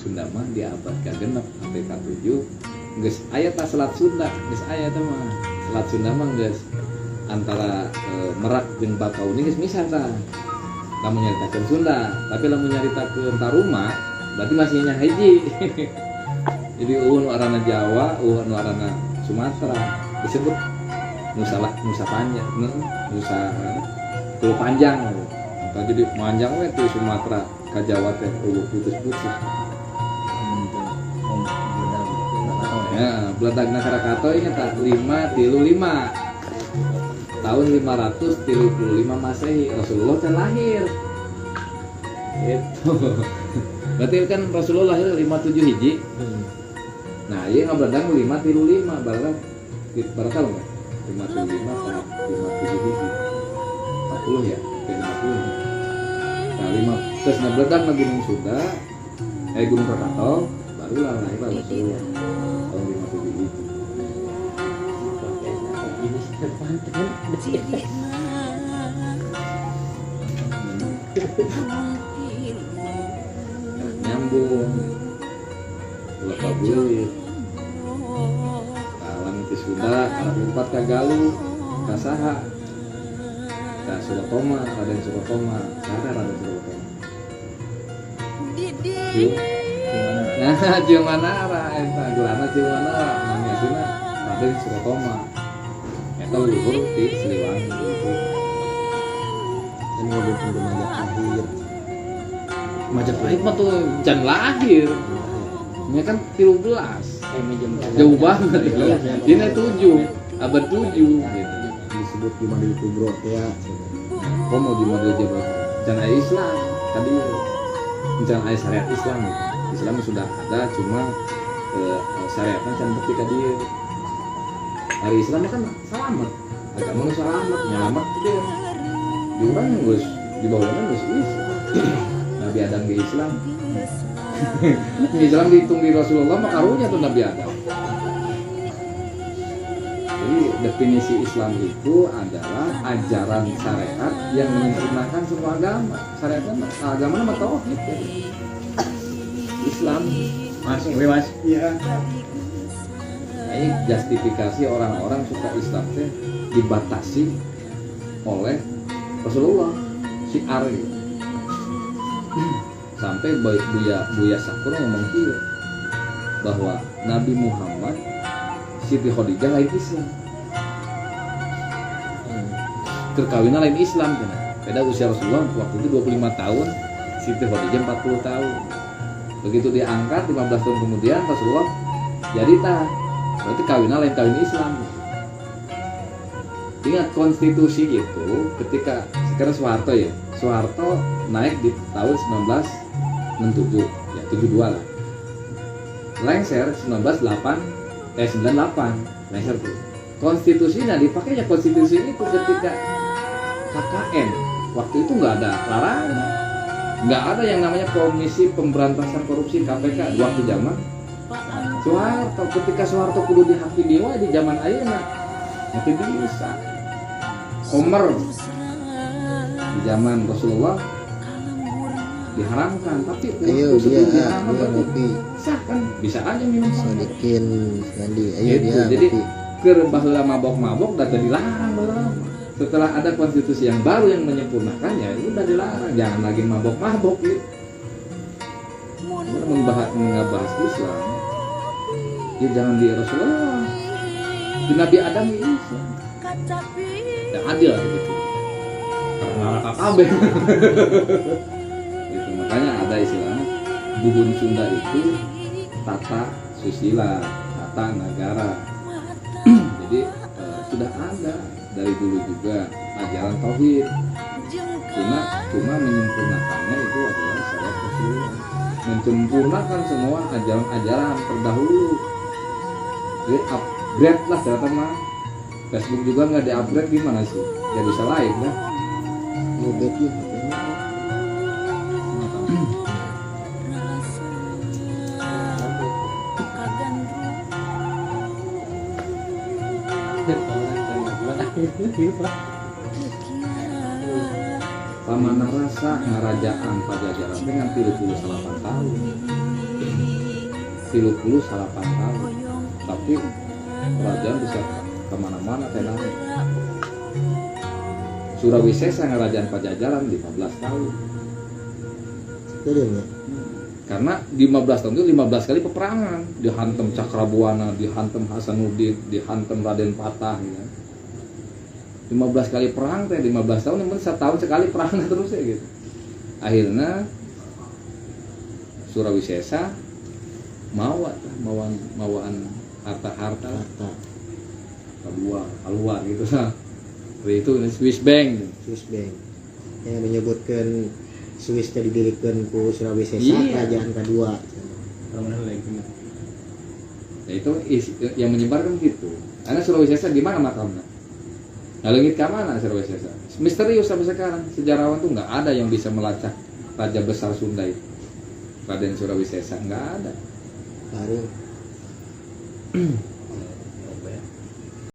Sunda mah di abad ke-6 sampai ke-7 geus aya tah selat Sunda, geus aya teh mah. Selat Sunda mah geus antara Merak jeung Bakauni geus misah tah. Lamun nyaritakeun Sunda, tapi lamun nyaritakeun Taruma berarti masih nya hiji. Jadi nu arana Jawa, nu arana Sumatera disebut Nusa Panjang, Nusa Pulau Panjang. Atau jadi panjang we ti Sumatera ka Jawa teh putus-putus. Ya, beladagna Krakatau ingat tak 535 tahun 535 Masehi Rasulullah teh lahir. Itu. Berarti kan Rasulullah lahir 57 hiji. Nah, ieu ngabladang 535 berapa tahun enggak? 535 tahun 57 hiji. 40 ya, 50. Nah, 5 terus ngabladang lagi Gunung Sunda, Gunung Krakatau, barulah lahir Rasulullah tahun 57 hiji. Nyambung Bapak Bulit alam itu Sunda arah 4 ka Galuh ka saha ka Suratoma, Raden Suratoma, saha Raden Suratoma nah Ciumanara eta gelarna Ciumanara namanya aslinya Raden Suratoma eta luhur di Siliwangi gitu. Ini mobil Majapahit lahir. Majapahit mah tuh jangan lahir. Ini kan 13. Jauh banget ya. Ini 7, abad 7 gitu. Disebut di Madil Kubro ya. Komo di model Jawa. Jangan ada Islam tadi. Jangan ada syariat Islam. Islam sudah ada cuma syariatnya can bukti ka dieu. Hari Islam kan selamat. Agama nu selamat, nyelamat gitu. Di urang geus di bawahna geus Islam. Nabi Adam di Islam. Islam dihitung di Rasulullah mah karunya tuh Nabi Adam. Jadi definisi Islam itu adalah ajaran syariat yang menyempurnakan semua agama. Syariatnya agama mah tauhid. Islam Masuk Mas. Iya. ini justifikasi orang-orang suka Islam teh dibatasi oleh Rasulullah syiar gitu. Sampai Buya Sakur ngomong gitu bahwa Nabi Muhammad Siti Khadijah lain Islam, terkawinnya lain Islam kan. Beda usia Rasulullah waktu itu 25 tahun, Siti Khadijah 40 tahun. Begitu diangkat 15 tahun kemudian Rasulullah jadi berarti kawinnya lain kawin Islam. Ingat konstitusi itu ketika sekarang Soeharto naik di tahun 1967 ya 72 lah, lengser 98 lengser tuh. Konstitusinya dipakainya konstitusi itu ketika KKN waktu itu nggak ada larangan, nggak ada yang namanya Komisi Pemberantasan Korupsi KPK waktu zaman Soeharto. Ketika Soeharto kudu dihakimi wae di zaman ayeuna nanti bisa. Homer di zaman Rasulullah diharamkan, tapi Ayo dia ngopi. Sah kan, bisa aja minum. Sodikin Gandhi. Ayo Gitu. dia Jadi ngopi. keur baheula mabok-mabok dan dilarang baheula. Setelah ada konstitusi yang baru yang menyempurnakannya, itu udah dilarang, jangan lagi mabok-mabok gitu. Membahas Islam, ya jangan di Rasulullah, di Nabi Adam di Islam, yang adil gitu. Karena KKB. Gitu. Makanya ada istilahnya Buhun Sunda itu tata susila, tata negara. Jadi sudah ada dari dulu juga ajaran tauhid. Cuma menyempurnakannya itu adalah syariat Rasulullah. Menyempurnakan semua ajaran-ajaran terdahulu. Jadi upgrade lah ternyata mah. Facebook juga nggak di-upgrade gimana sih? Ya bisa live kan? Ngobet yuk. Pamanah rasa ngarajaan Pajajaran dengan 38 tahun. 30 salapan tahun, tapi kerajaan bisa kemana-mana tenang. Surawisesa ngerajaan Pajajaran 15 tahun. Keren ya. Karena di 15 tahun itu 15 kali peperangan, dihantam Cakrabuana, dihantam Hasanuddin, dihantam Raden Patah ya. 15 kali perang teh 15 tahun, yang penting setahun sekali perang terus ya gitu. Akhirnya Surawisesa mawaan harta keluar gitu nah. Itu Swiss Bank. Swiss Bank yang menyebutkan Swiss tadi didirikan ku Surawisesa, Iya. kerajaan kedua. Nah, itu yang menyebarkan gitu. Karena Surawisesa di mana makamnya? Ngalengit ke mana Surawisesa? Misterius sampai sekarang. Sejarawan tuh nggak ada yang bisa melacak raja besar Sunda itu. Raden Surawisesa nggak ada. Baru